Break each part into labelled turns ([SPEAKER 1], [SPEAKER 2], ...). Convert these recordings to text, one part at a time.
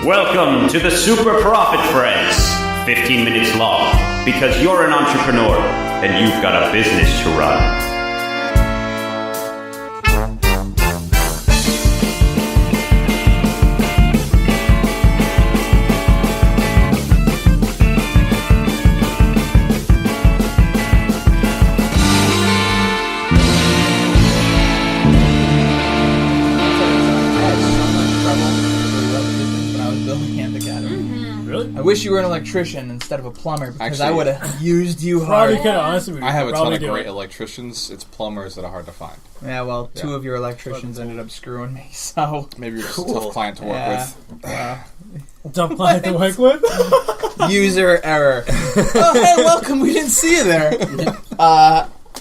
[SPEAKER 1] Welcome to the Super Profit Friends. 15 minutes long, because you're an entrepreneur and you've got a business to run.
[SPEAKER 2] I wish you were an electrician instead of a plumber, because I would have used you hard.
[SPEAKER 3] I have a ton of great electricians. It's plumbers that are hard to find.
[SPEAKER 2] Yeah, well, two of your electricians ended up screwing me, so...
[SPEAKER 3] Maybe you're just a tough client to work with.
[SPEAKER 4] Tough client to work with?
[SPEAKER 2] User error. Oh, hey, welcome. We didn't see you there.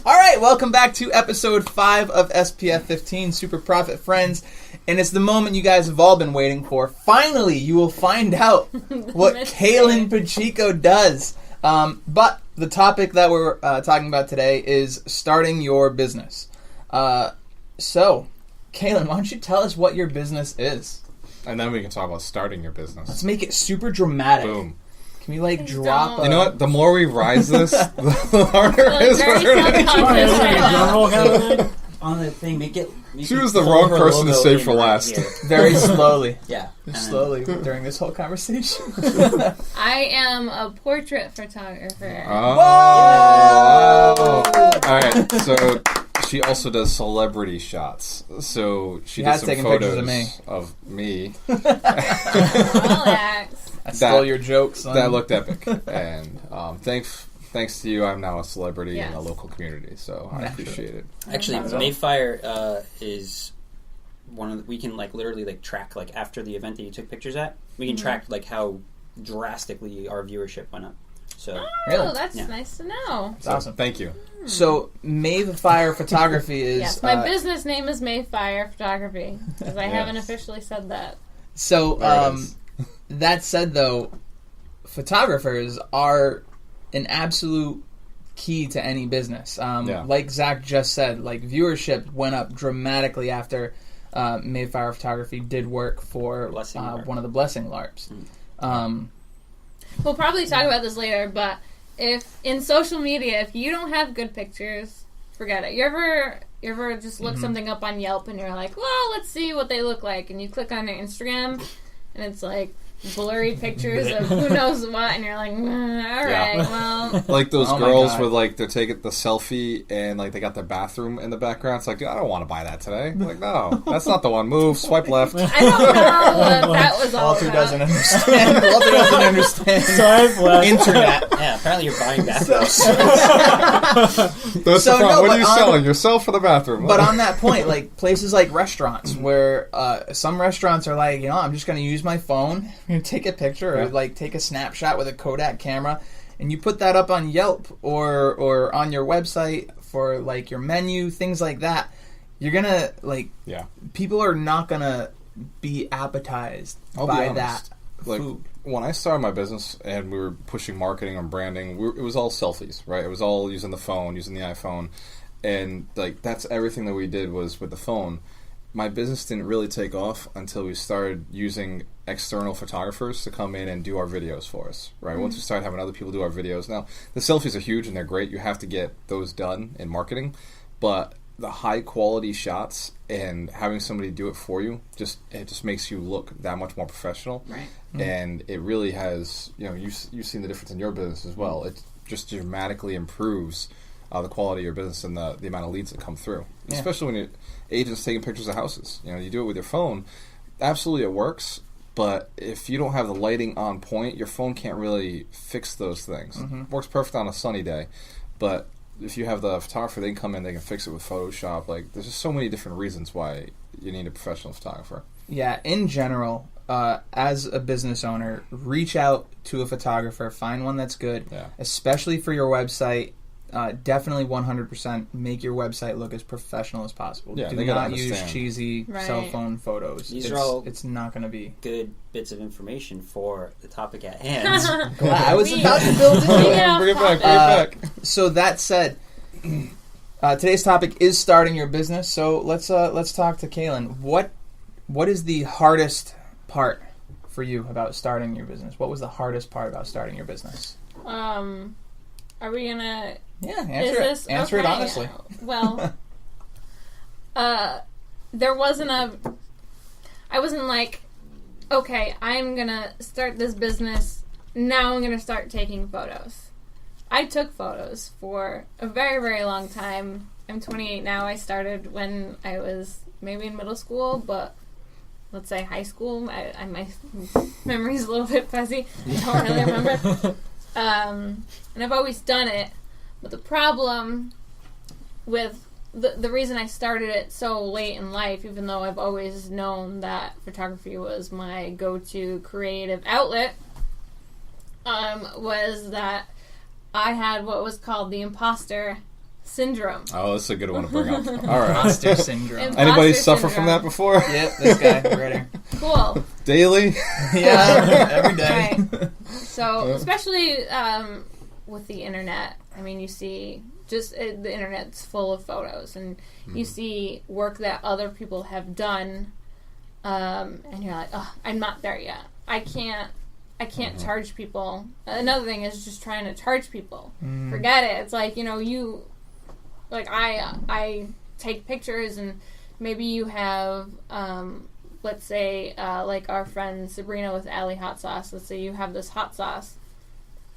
[SPEAKER 2] All right, welcome back to episode 5 of SPF 15, Super Profit Friends. And it's the moment you guys have all been waiting for. Finally, you will find out what Kaylin Pacheco does. But the topic that we're talking about today is starting your business. So, Kaylin, why don't you tell us what your business is?
[SPEAKER 3] And then we can talk about starting your business.
[SPEAKER 2] Let's make it super dramatic.
[SPEAKER 3] Boom.
[SPEAKER 2] Can we, drop a...
[SPEAKER 3] You know what? The more we rise this, the harder it is for her to
[SPEAKER 5] on the thing, make it...
[SPEAKER 3] She was the wrong person to save for last.
[SPEAKER 2] Very slowly.
[SPEAKER 5] Yeah.
[SPEAKER 2] Slowly during this whole conversation.
[SPEAKER 6] I am a portrait photographer.
[SPEAKER 3] Oh. Whoa! Alright, so she also does celebrity shots. So she did some photos of me.
[SPEAKER 6] Relax.
[SPEAKER 2] I stole your jokes.
[SPEAKER 3] That looked epic. And thanks to you, I'm now a celebrity in the local community, so I appreciate it.
[SPEAKER 5] Actually, Mayfire is one of the, we can literally track after the event that you took pictures at. We can track how drastically our viewership went up. So
[SPEAKER 6] that's nice to know.
[SPEAKER 3] That's awesome. Thank you.
[SPEAKER 2] So Mayfire Photography is
[SPEAKER 6] yes. My business name is Mayfire Photography because I haven't officially said that.
[SPEAKER 2] So that said, though, photographers are an absolute key to any business. Like Zach just said, viewership went up dramatically after Mayfire Photography did work for one of the Blessing LARPs.
[SPEAKER 6] We'll probably talk about this later, but if in social media, if you don't have good pictures, forget it. You ever just look something up on Yelp and you're like, well, let's see what they look like, and you click on their Instagram and it's blurry pictures of who knows what, and you're like, all right, well.
[SPEAKER 3] Like those girls with they're taking the selfie and they got their bathroom in the background. It's dude, I don't want to buy that today. I'm no, that's not the one. Move, swipe left.
[SPEAKER 6] I don't know what that was all
[SPEAKER 2] Walter
[SPEAKER 6] about.
[SPEAKER 2] doesn't understand. Walter doesn't understand.
[SPEAKER 4] Swipe left.
[SPEAKER 2] Internet.
[SPEAKER 5] Yeah, apparently you're buying bathrooms.
[SPEAKER 3] What are you selling? Yourself for the bathroom?
[SPEAKER 2] But on that point, places like restaurants where some restaurants are I'm just going to use my phone. Take a picture or take a snapshot with a Kodak camera, and you put that up on Yelp or on your website for your menu, things like that. You're gonna people are not gonna be appetized by that food.
[SPEAKER 3] When I started my business and we were pushing marketing and branding, it was all selfies, right? It was all using the phone, using the iPhone, and that's everything that we did was with the phone. My business didn't really take off until we started using external photographers to come in and do our videos for us, right? Once we started having other people do our videos. Now, the selfies are huge and they're great. You have to get those done in marketing. But the high-quality shots and having somebody do it for you, it just makes you look that much more professional.
[SPEAKER 6] Right.
[SPEAKER 3] And it really has, you've seen the difference in your business as well. It just dramatically improves the quality of your business and the amount of leads that come through. Yeah. Especially when agents taking pictures of houses. You do it with your phone. Absolutely it works, but if you don't have the lighting on point, your phone can't really fix those things. It works perfect on a sunny day, but if you have the photographer, they can come in, they can fix it with Photoshop. There's just so many different reasons why you need a professional photographer.
[SPEAKER 2] Yeah, in general, as a business owner, reach out to a photographer, find one that's good, especially for your website. Definitely 100% make your website look as professional as possible.
[SPEAKER 3] Yeah,
[SPEAKER 2] do not use cheesy cell phone photos. It's not going to be
[SPEAKER 5] good bits of information for the topic at hand.
[SPEAKER 2] I was about to build into it.
[SPEAKER 3] Bring it back.
[SPEAKER 2] So that said, today's topic is starting your business. So let's talk to Kaylin. What is the hardest part for you about starting your business? What was the hardest part about starting your business?
[SPEAKER 6] Are we gonna?
[SPEAKER 2] Yeah, answer it honestly.
[SPEAKER 6] Well, there wasn't I wasn't like, okay, I'm gonna start this business. Now I'm gonna start taking photos. I took photos for a very, very long time. I'm 28 now. I started when I was maybe in middle school, but let's say high school. My memory's a little bit fuzzy. I don't really remember. And I've always done it. But the problem with the reason I started it so late in life, even though I've always known that photography was my go-to creative outlet, was that I had what was called the Impostor Syndrome.
[SPEAKER 3] Oh, that's a good one to bring up. All right.
[SPEAKER 2] Impostor Syndrome.
[SPEAKER 3] Anybody suffer from that before?
[SPEAKER 2] Yep, this guy, ready.
[SPEAKER 6] Cool.
[SPEAKER 3] Daily?
[SPEAKER 2] Yeah, every day.
[SPEAKER 6] Right. So, especially with the internet, I mean, you see the internet's full of photos, and you see work that other people have done, and you're like, oh, I'm not there yet. I can't charge people. Another thing is just trying to charge people. Forget it. It's like, I take pictures, and maybe you have, let's say, like our friend Sabrina with Alley Hot Sauce. Let's say you have this hot sauce.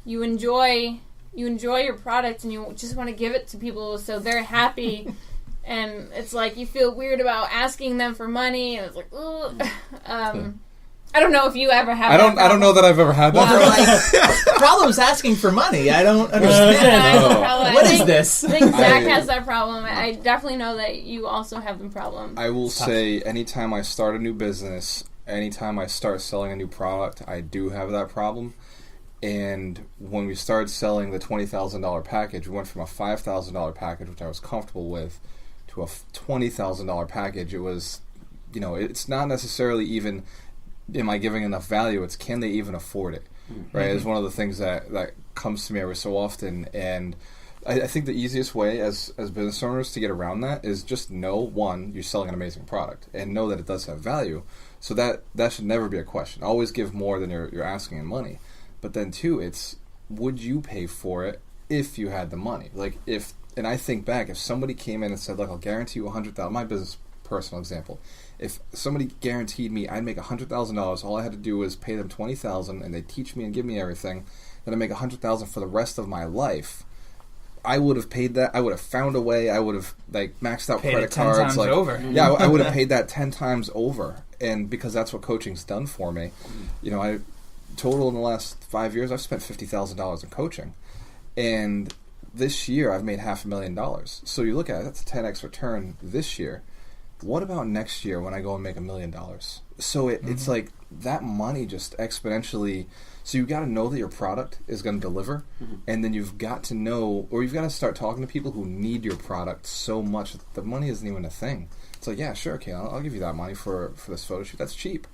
[SPEAKER 6] You enjoy your product, and you just want to give it to people so they're happy. And it's like you feel weird about asking them for money, and it's like, ugh. I don't know if you ever have.
[SPEAKER 3] I don't know that I've ever had that.
[SPEAKER 2] Problem's asking for money. I don't understand. What is this?
[SPEAKER 6] I think Zach has that problem. I definitely know that you also have the problem.
[SPEAKER 3] I will say, anytime I start a new business, anytime I start selling a new product, I do have that problem. And when we started selling the $20,000 package, we went from a $5,000 package, which I was comfortable with, to a $20,000 package. It was, it's not necessarily even, am I giving enough value? It's, can they even afford it? Right? It's one of the things that comes to me every so often. And I think the easiest way as business owners to get around that is just know, one, you're selling an amazing product, and know that it does have value. So that should never be a question. Always give more than you're asking in money. But then, two, it's, would you pay for it if you had the money? And I think back, if somebody came in and said, look, I'll guarantee you $100,000, my business personal example, if somebody guaranteed me I'd make $100,000, all I had to do was pay them $20,000, and they teach me and give me everything, then I make $100,000 for the rest of my life, I would have paid that. I would have found a way. I would have maxed out credit cards.
[SPEAKER 2] 10 times over.
[SPEAKER 3] Yeah, I would have paid that 10 times over, and because that's what coaching's done for me. I total in the last 5 years, I've spent $50,000 in coaching, and this year I've made $500,000. So you look at it, that's a 10x return this year. What about next year when I go and make $1 million? So it's like that money just exponentially. So you've got to know that your product is going to deliver, and then you've got to know, or you've got to start talking to people who need your product so much that the money isn't even a thing. It's like, yeah, sure, okay, I'll give you that money for this photo shoot. That's cheap,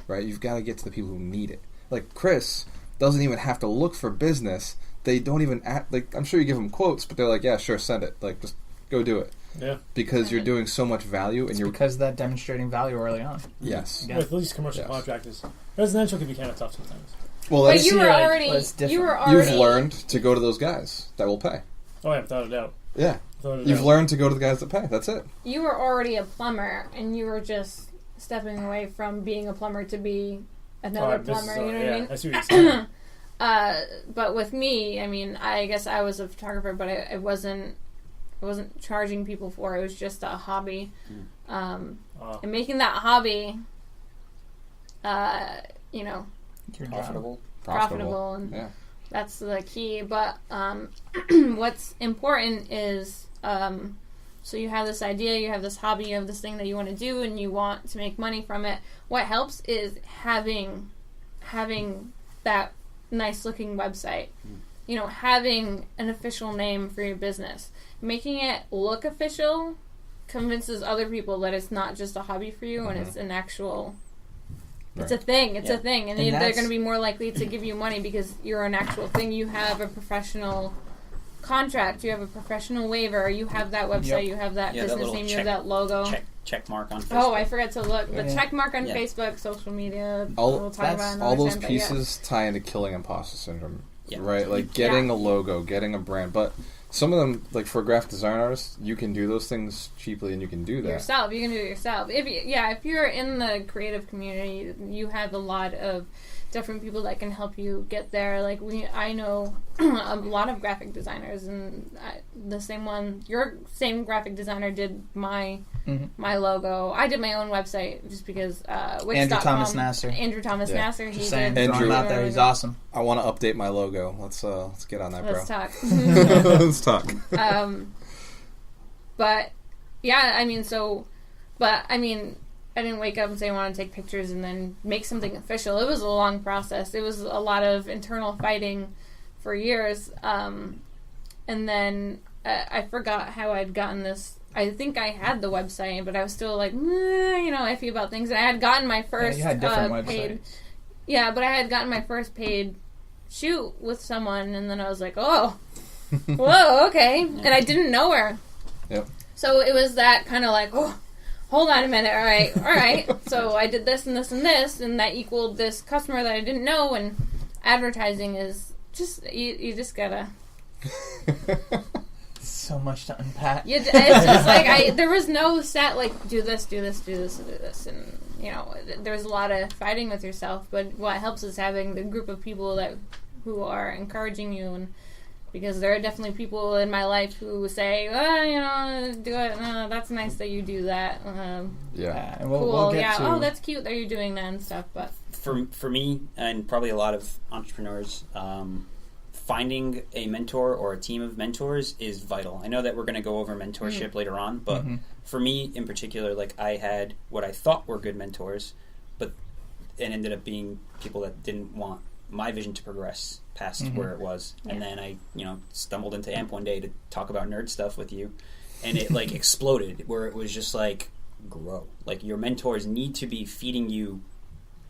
[SPEAKER 3] right? You've got to get to the people who need it. Like Chris doesn't even have to look for business. They don't even act, I'm sure you give them quotes, but they're like, yeah, sure, send it. Just go do it. Yeah. Because you're doing so much value, and
[SPEAKER 2] because of that demonstrating value early on.
[SPEAKER 3] Yes.
[SPEAKER 4] Yeah. With at least commercial contractors, residential can be kind of tough sometimes.
[SPEAKER 3] Well,
[SPEAKER 6] but you were already.
[SPEAKER 3] You've learned to go to those guys that will pay.
[SPEAKER 4] Oh, yeah, without a doubt.
[SPEAKER 3] Yeah. You've learned to go to the guys that pay. That's it.
[SPEAKER 6] You were already a plumber, and you were just stepping away from being a plumber to be another plumber. You know what I mean?
[SPEAKER 4] I see what you're saying.
[SPEAKER 6] But with me, I mean, I guess I was a photographer, but I wasn't charging people for it. It was just a hobby. And making that hobby, profitable, and that's the key. But what's important is, so you have this idea, you have this hobby, you have this thing that you want to do, and you want to make money from it. What helps is having that nice looking website. Having an official name for your business. Making it look official convinces other people that it's not just a hobby for you, and it's an actual... It's a thing. It's a thing. And they're going to be more likely to give you money because you're an actual thing. You have a professional contract, you have a professional waiver, you have that website,
[SPEAKER 2] Yep.
[SPEAKER 6] you have that
[SPEAKER 5] Yeah, that
[SPEAKER 6] business
[SPEAKER 5] little
[SPEAKER 6] name, you have that logo.
[SPEAKER 5] check mark on Facebook.
[SPEAKER 6] Oh, I forgot to look. The
[SPEAKER 2] Yeah.
[SPEAKER 6] check mark on
[SPEAKER 5] Yeah.
[SPEAKER 6] Facebook, social media.
[SPEAKER 3] All-
[SPEAKER 6] we'll talk about
[SPEAKER 2] that's-
[SPEAKER 6] another
[SPEAKER 3] All those
[SPEAKER 6] time, but
[SPEAKER 3] pieces tie into killing imposter syndrome,
[SPEAKER 5] Yeah.
[SPEAKER 3] right? Like getting a logo, getting a brand. But some of them, like for a graphic design artist, you can do those things cheaply, and you can do that.
[SPEAKER 6] Yourself, you can do it yourself. If you're in the creative community, you have a lot of different people that can help you get there. Like I know a lot of graphic designers, and the same one, your same graphic designer did my logo. I did my own website just because
[SPEAKER 2] Andrew Thomas Nasser.
[SPEAKER 6] Andrew Thomas
[SPEAKER 3] Yeah.
[SPEAKER 6] Nasser. He
[SPEAKER 2] Just saying,
[SPEAKER 6] did.
[SPEAKER 3] Andrew.
[SPEAKER 2] throwing him out there. He's awesome.
[SPEAKER 3] I want to update my logo. Let's get on that,
[SPEAKER 6] Let's
[SPEAKER 3] bro.
[SPEAKER 6] talk.
[SPEAKER 3] Let's talk.
[SPEAKER 6] But yeah, I mean, I didn't wake up and say I want to take pictures and then make something official. It was a long process. It was a lot of internal fighting for years. And then I forgot how I'd gotten this. I think I had the website, but I was still like, iffy about things. And I had gotten my first
[SPEAKER 2] you had different
[SPEAKER 6] paid.
[SPEAKER 2] websites.
[SPEAKER 6] Yeah, but I had gotten my first paid shoot with someone, and then I was like, oh, whoa, okay. And I didn't know her.
[SPEAKER 3] Yep.
[SPEAKER 6] So it was that kind of like, oh, hold on a minute, all right. So I did this and this and this, and that equaled this customer that I didn't know, and advertising is just, you just gotta...
[SPEAKER 2] So much to unpack.
[SPEAKER 6] It's just like, there was no set, like, do this, and do this, and, there was a lot of fighting with yourself, but what helps is having the group of people who are encouraging you, and because there are definitely people in my life who say, do it, that's nice that you do that,
[SPEAKER 3] Yeah.
[SPEAKER 2] And
[SPEAKER 6] cool,
[SPEAKER 2] we'll get to...
[SPEAKER 6] oh, that's cute that you're doing that and stuff, but...
[SPEAKER 5] For me, and probably a lot of entrepreneurs, finding a mentor or a team of mentors is vital. I know that we're going to go over mentorship later on, but for me in particular, like I had what I thought were good mentors, but it ended up being people that didn't want my vision to progress past where it was. And then I, stumbled into AMP one day to talk about nerd stuff with you, and it like exploded where it was just like, grow. Like your mentors need to be feeding you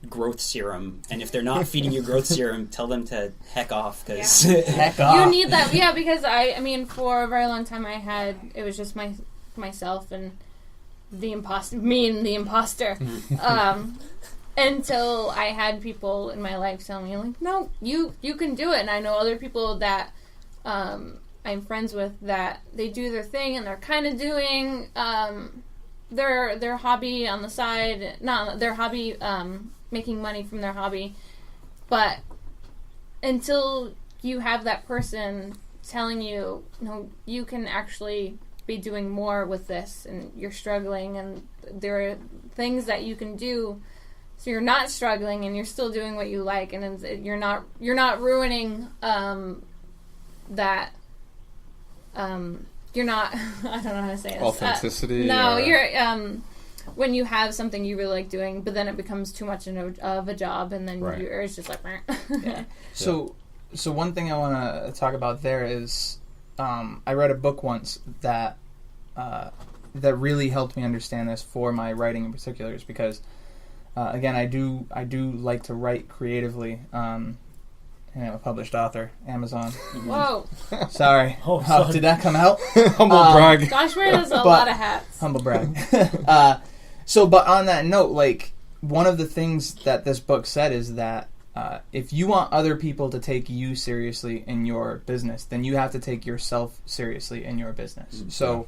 [SPEAKER 5] growth serum, and if they're not feeding you growth serum, tell them to heck off, because
[SPEAKER 2] Heck off.
[SPEAKER 6] You need that, yeah, because I mean, for a very long time it was just myself and the imposter, me and the imposter, until I had people in my life tell me, like, no, you can do it, and I know other people that I'm friends with that they do their thing, and they're kind of doing their hobby on the side, not their hobby, making money from their hobby, but until you have that person telling you, no, you can actually be doing more with this, and you're struggling, and there are things that you can do, so you're not struggling, and you're still doing what you like, and you're not ruining that. You're not. I don't know how to say this.
[SPEAKER 3] Authenticity.
[SPEAKER 6] No,
[SPEAKER 3] or...
[SPEAKER 6] you're. When you have something you really like doing, but then it becomes too much of a job, and then it's just like...
[SPEAKER 2] Yeah. So one thing I want to talk about there is I read a book once that really helped me understand this for my writing in particular, is because again, I do like to write creatively. A published author, Amazon.
[SPEAKER 6] Whoa.
[SPEAKER 2] Sorry.
[SPEAKER 4] Oh,
[SPEAKER 2] did that come out?
[SPEAKER 3] Humble brag.
[SPEAKER 6] Josh wears a lot of hats.
[SPEAKER 2] Humble brag. But on that note, like, one of the things that this book said is that if you want other people to take you seriously in your business, then you have to take yourself seriously in your business. So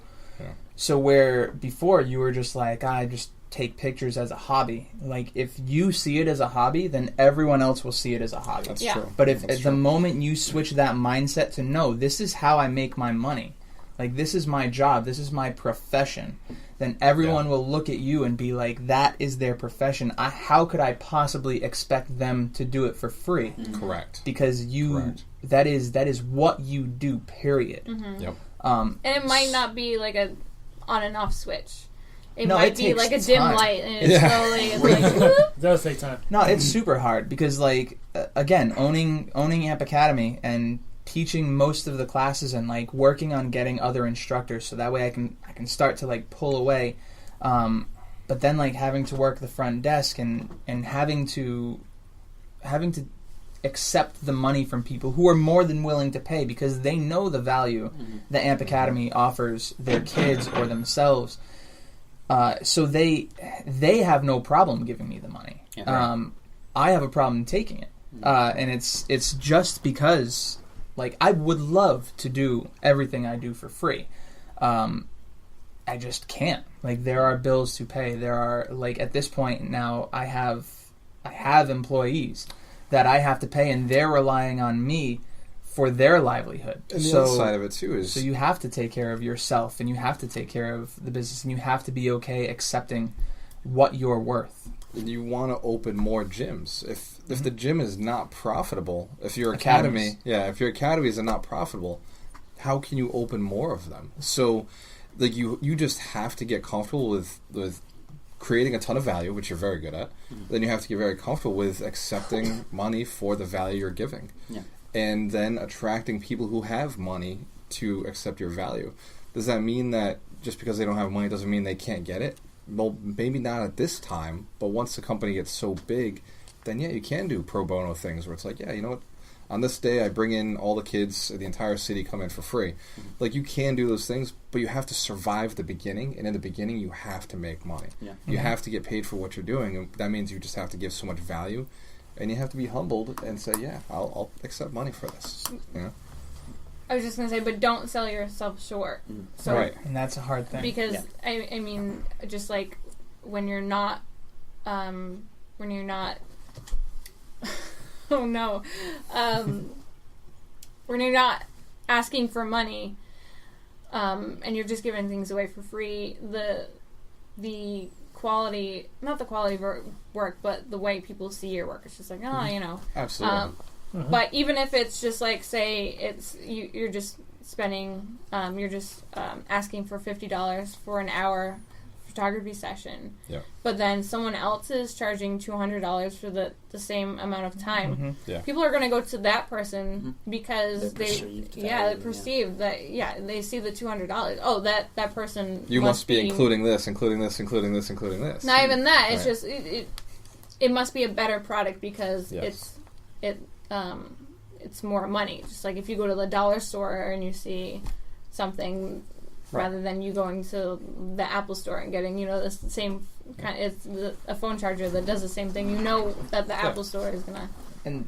[SPEAKER 2] where before you were just like, I just take pictures as a hobby. Like, if you see it as a hobby, then everyone else will see it as a hobby.
[SPEAKER 3] That's
[SPEAKER 6] Yeah.
[SPEAKER 3] true.
[SPEAKER 2] But if
[SPEAKER 3] That's
[SPEAKER 2] at the
[SPEAKER 3] true.
[SPEAKER 2] moment you switch that mindset to, no, this is how I make my money, like, this is my job, this is my profession, then everyone will look at you and be like, that is their profession. How could I possibly expect them to do it for free?
[SPEAKER 3] Correct.
[SPEAKER 2] Because that is what you do, period.
[SPEAKER 3] Yep.
[SPEAKER 6] And it might not be like a on and off switch. It
[SPEAKER 2] No,
[SPEAKER 6] might
[SPEAKER 2] it
[SPEAKER 6] be
[SPEAKER 2] takes
[SPEAKER 6] like a dim
[SPEAKER 2] time.
[SPEAKER 6] light, and it's slowly it's like, whoop.
[SPEAKER 4] It does take time.
[SPEAKER 2] No, it's super hard because, like, again, owning Amp Academy and teaching most of the classes and, like, working on getting other instructors so that way I can start to, like, pull away. But then, like, having to work the front desk and having to accept the money from people who are more than willing to pay because they know the value that Amp Academy offers their kids or themselves. So they have no problem giving me the money.
[SPEAKER 5] Yeah, right.
[SPEAKER 2] I have a problem taking it, and it's just because like I would love to do everything I do for free. I just can't. Like there are bills to pay. There are like at this point now I have employees that I have to pay, and they're relying on me for their livelihood.
[SPEAKER 3] And the other side of it too is
[SPEAKER 2] so you have to take care of yourself, and you have to take care of the business, and you have to be okay accepting what you're worth.
[SPEAKER 3] you want to open more gyms. If the gym is not profitable, if your academy is not profitable, how can you open more of them? So like you just have to get comfortable with creating a ton of value, which you're very good at. Then you have to get very comfortable with accepting money for the value you're giving.
[SPEAKER 5] Yeah.
[SPEAKER 3] And then attracting people who have money to accept your value. Does that mean that just because they don't have money doesn't mean they can't get it? Well, maybe not at this time, but once the company gets so big, then yeah, you can do pro bono things where it's like, yeah, you know what? On this day, I bring in all the kids, the entire city come in for free. Like, you can do those things, but you have to survive the beginning, and in the beginning, you have to make money.
[SPEAKER 5] Yeah.
[SPEAKER 3] You have to get paid for what you're doing, and that means you just have to give so much value, and you have to be humbled and say, yeah, I'll accept money for this. You know?
[SPEAKER 6] I was just going to say, but don't sell yourself short. So,
[SPEAKER 3] Right.
[SPEAKER 2] And that's a hard thing.
[SPEAKER 6] Because, I mean, just like when you're not, oh no, when you're not asking for money, and you're just giving things away for free, the quality, not the quality of work, but the way people see your work, it's just like, oh, you know.
[SPEAKER 3] Absolutely.
[SPEAKER 6] But even if it's just like, say, it's you're just spending, you're just asking for $50 for an hour photography session, but then someone else is charging $200 for the same amount of time. People are going to go to that person because they perceive that they see the $200. Oh, that person.
[SPEAKER 3] You must be including this, including this, including this, including this.
[SPEAKER 6] Not even that. It's just it must be a better product because it's more money. Just like if you go to the dollar store and you see something, rather than you going to the Apple store and getting, the same kind. It's a phone charger that does the same thing. You know that the Apple store is gonna.
[SPEAKER 2] And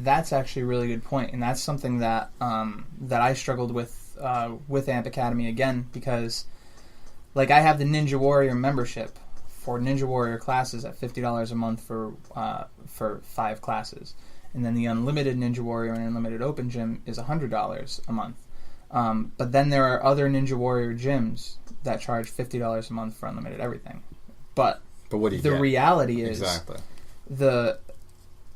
[SPEAKER 2] that's actually a really good point, and that's something that that I struggled with Amp Academy again, because like I have the Ninja Warrior membership for Ninja Warrior classes at $50 a month for 5 classes. And then the Unlimited Ninja Warrior and Unlimited Open Gym is $100 a month. But then there are other Ninja Warrior gyms that charge $50 a month for unlimited everything. But
[SPEAKER 3] what do you
[SPEAKER 2] the
[SPEAKER 3] get?
[SPEAKER 2] reality is
[SPEAKER 3] Exactly.
[SPEAKER 2] the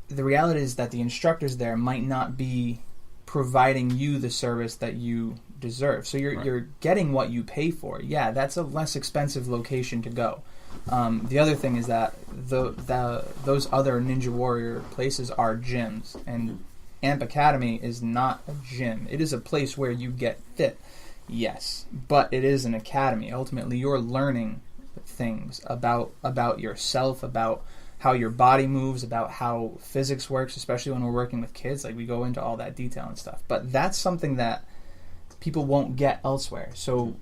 [SPEAKER 2] reality is that the instructors there might not be providing you the service that you deserve. So you're getting what you pay for. Yeah, that's a less expensive location to go. The other thing is that those other Ninja Warrior places are gyms, and Amp Academy is not a gym. It is a place where you get fit, yes, but it is an academy. Ultimately, you're learning things about yourself, about how your body moves, about how physics works, especially when we're working with kids. Like, we go into all that detail and stuff. But that's something that people won't get elsewhere. So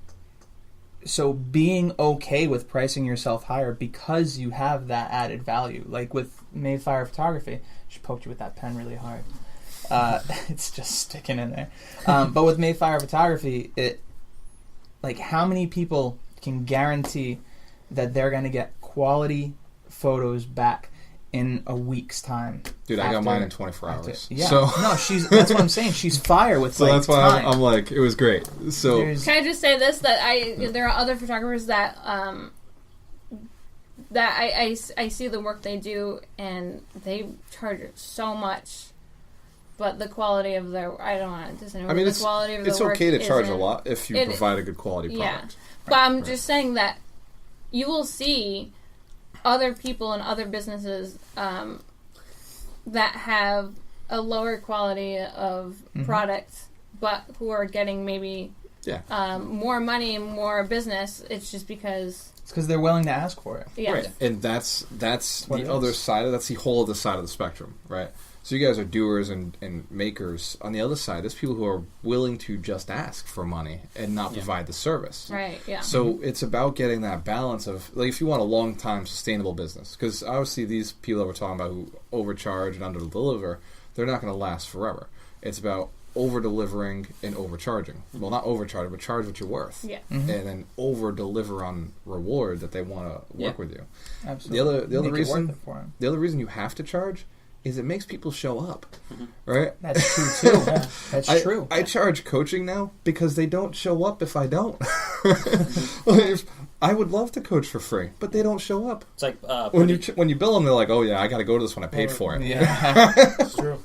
[SPEAKER 2] being okay with pricing yourself higher because you have that added value, like with Mayfire Photography. She poked you with that pen really hard. It's just sticking in there. But with Mayfire Photography, how many people can guarantee that they're going to get quality photos back in a week's time?
[SPEAKER 3] Dude, I got mine in 24 hours.
[SPEAKER 2] Yeah.
[SPEAKER 3] So.
[SPEAKER 2] No, that's what I'm saying. She's fire with
[SPEAKER 3] so that's why
[SPEAKER 2] time.
[SPEAKER 3] I'm like, it was great. So
[SPEAKER 6] can I just say this, that there are other photographers that I see the work they do, and they charge so much, but the quality of their, I don't want to disintegrate.
[SPEAKER 3] I mean,
[SPEAKER 6] the quality of
[SPEAKER 3] it's
[SPEAKER 6] the work
[SPEAKER 3] okay to charge a lot if you provide a good quality product.
[SPEAKER 6] Yeah, but I'm just saying that you will see other people in other businesses that have a lower quality of product, but who are getting maybe more money and more business. It's just because
[SPEAKER 2] they're willing to ask for it.
[SPEAKER 6] Yeah.
[SPEAKER 3] Right, and that's the other side. That's the whole other side of the spectrum, right? So you guys are doers and makers. On the other side, there's people who are willing to just ask for money and not provide the service.
[SPEAKER 6] Right, yeah.
[SPEAKER 3] So it's about getting that balance of, like, if you want a long-time sustainable business, because obviously these people that we're talking about who overcharge and under-deliver, they're not going to last forever. It's about over-delivering and overcharging. Well, not overcharge, but charge what you're worth.
[SPEAKER 6] Yeah.
[SPEAKER 3] And then over-deliver on reward that they want to work with you.
[SPEAKER 2] Absolutely.
[SPEAKER 3] The other
[SPEAKER 2] Make it
[SPEAKER 3] reason
[SPEAKER 2] worth it for 'em.
[SPEAKER 3] the other reason you have to charge is it makes people show up, right?
[SPEAKER 2] That's true too. That's true.
[SPEAKER 3] I charge coaching now because they don't show up if I don't. I would love to coach for free, but they don't show up.
[SPEAKER 5] It's like
[SPEAKER 3] When you bill them, they're like, "Oh yeah, I got to go to this one. I paid for it."
[SPEAKER 2] Yeah.
[SPEAKER 4] It's true.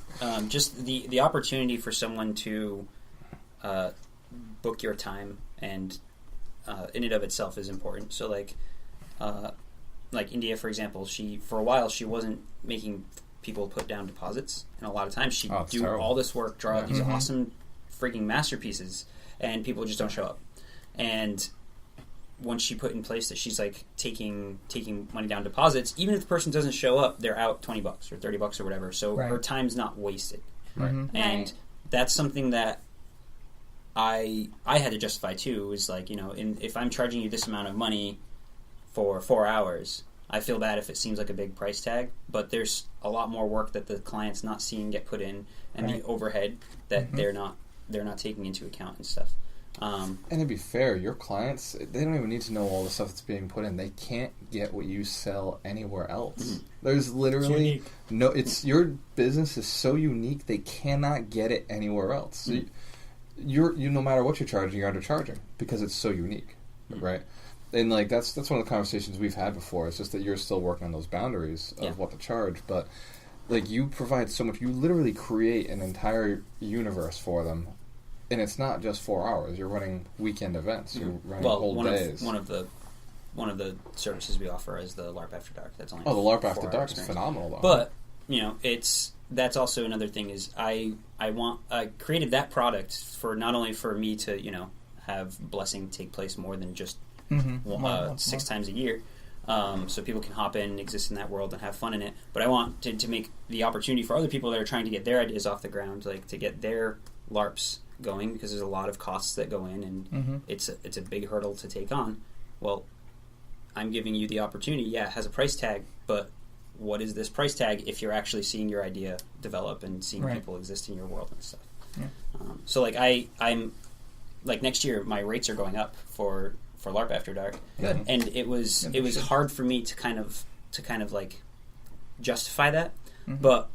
[SPEAKER 5] just the opportunity for someone to book your time and in and of itself is important. So like India, for example, for a while she wasn't making people put down deposits, and a lot of times she'd do
[SPEAKER 3] terrible.
[SPEAKER 5] all this work, draw out these awesome freaking masterpieces, and people just don't show up. And once she put in place that she's like taking money down deposits, even if the person doesn't show up, they're out $20 or $30 or whatever. So her time's not wasted. And that's something that I had to justify too. Is like, if I'm charging you this amount of money for 4 hours, I feel bad if it seems like a big price tag, but there's a lot more work that the client's not seeing get put in, and the overhead that they're not taking into account and stuff.
[SPEAKER 3] And to be fair, your clients, they don't even need to know all the stuff that's being put in. They can't get what you sell anywhere else. There's literally it's your business is so unique, they cannot get it anywhere else. So you no matter what you're charging, you're undercharging because it's so unique, right? And like that's one of the conversations we've had before. It's just that you're still working on those boundaries of what to charge, but like you provide so much. You literally create an entire universe for them, and it's not just 4 hours. You're running weekend events. You're running whole days.
[SPEAKER 5] One of the services we offer is the LARP After Dark. That's only
[SPEAKER 3] the LARP After Dark
[SPEAKER 5] experience.
[SPEAKER 3] is phenomenal, though.
[SPEAKER 5] But that's also another thing is I created that product for not only for me to have blessing take place more than just 6 times a year, so people can hop in and exist in that world and have fun in it. But I want to make the opportunity for other people that are trying to get their ideas off the ground, like to get their LARPs going, because there's a lot of costs that go in, and it's a big hurdle to take on. Well, I'm giving you the opportunity. Yeah, it has a price tag, but what is this price tag if you're actually seeing your idea develop and seeing people exist in your world and stuff? Yeah. So like I'm like next year my rates are going up for LARP After Dark.
[SPEAKER 2] Good.
[SPEAKER 5] And it was hard for me to kind of like justify that, but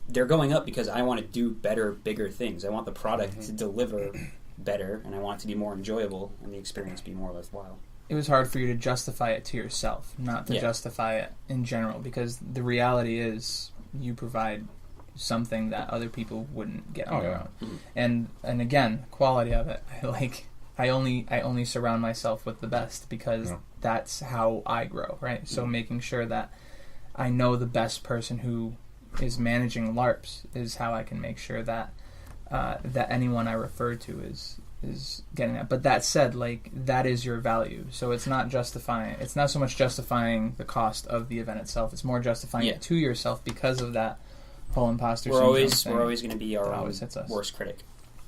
[SPEAKER 5] they're going up because I want to do better, bigger things. I want the product to deliver better, and I want it to be more enjoyable and the experience be more worthwhile.
[SPEAKER 2] It was hard for you to justify it to yourself, not to justify it in general, because the reality is you provide something that other people wouldn't get on their own. And again, quality of it. I only surround myself with the best because that's how I grow, right? So making sure that I know the best person who is managing LARPs is how I can make sure that that anyone I refer to is getting that. But that said, like, that is your value. So it's not so much justifying the cost of the event itself. It's more justifying it to yourself because of that whole imposter syndrome thing.
[SPEAKER 5] We're always going to be our own
[SPEAKER 2] hits us.
[SPEAKER 5] worst critic.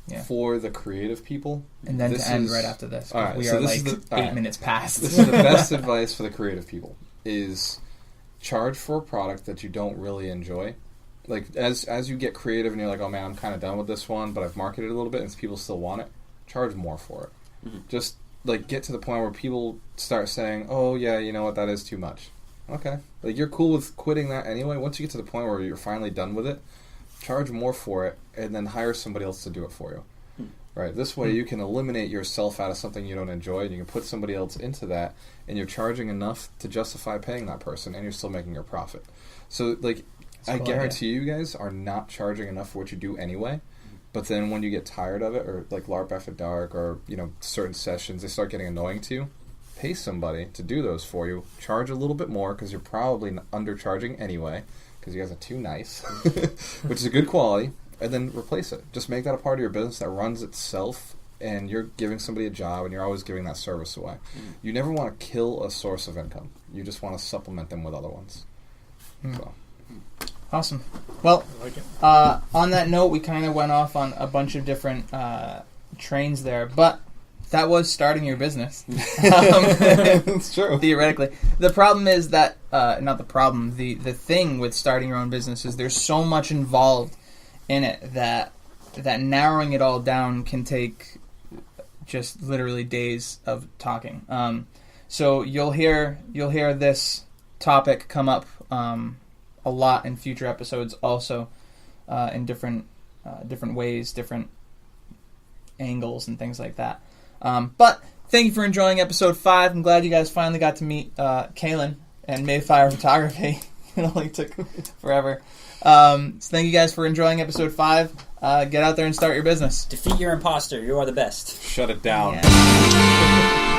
[SPEAKER 2] Yeah.
[SPEAKER 3] For the creative people,
[SPEAKER 2] and then to end right after this, we are like 8 minutes past.
[SPEAKER 3] This is the best advice for the creative people: is charge for a product that you don't really enjoy. Like as you get creative and you're like, oh man, I'm kind of done with this one, but I've marketed it a little bit and people still want it. Charge more for it. Just like get to the point where people start saying, oh yeah, you know what, that is too much. Okay, like you're cool with quitting that anyway. Once you get to the point where you're finally done with it, charge more for it, and then hire somebody else to do it for you. Right? This way you can eliminate yourself out of something you don't enjoy, and you can put somebody else into that, and you're charging enough to justify paying that person, and you're still making your profit. So, like, I guarantee you guys are not charging enough for what you do anyway, but then when you get tired of it, or like LARP After Dark, or, certain sessions, they start getting annoying to you, pay somebody to do those for you, charge a little bit more, because you're probably undercharging anyway, because you guys are too nice, which is a good quality, and then replace it. Just make that a part of your business that runs itself, and you're giving somebody a job, and you're always giving that service away. You never want to kill a source of income. You just want to supplement them with other ones. So.
[SPEAKER 2] Awesome. Well,
[SPEAKER 4] I like it.
[SPEAKER 2] on that note, we kind of went off on a bunch of different trains there, but that was starting your business.
[SPEAKER 3] It's true.
[SPEAKER 2] Theoretically. The problem is that, not the problem, the thing with starting your own business is there's so much involved in it that narrowing it all down can take just literally days of talking. So you'll hear this topic come up a lot in future episodes also, in different ways, different angles and things like that. But thank you for enjoying episode 5. I'm glad you guys finally got to meet Kaylin and Mayfire Photography. It only took forever. So thank you guys for enjoying episode 5. Get out there and start your business.
[SPEAKER 5] Defeat your imposter. You are the best.
[SPEAKER 3] Shut it down.
[SPEAKER 2] Yeah.